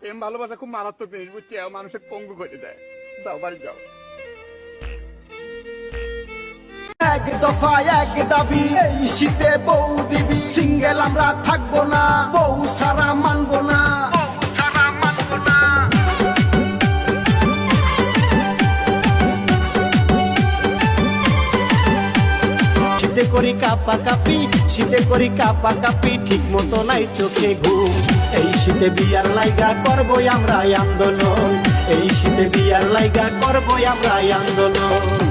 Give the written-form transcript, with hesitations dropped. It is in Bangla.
প্রেম ভালোবাসা খুব মারাত্মক জিনিস, বুঝছি, মানুষের পঙ্গু করে দেয়। যাও বাড়ি যাও। এক দফা এক দাবি, এই শীতে বউ দিবি, সিঙ্গেল আমরা থাকবো না, বউ সারা মানবো না। শীতে করি কাপা কাপি, শীতে করি কাপা কাপি, ঠিক মতো নাই চোখে ঘুম। এই শীতে বিয়ার লাইগা করবো আমরা আন্দোলন, এই শীতে বিয়ার লাইগা করবো আমরা আন্দোলন।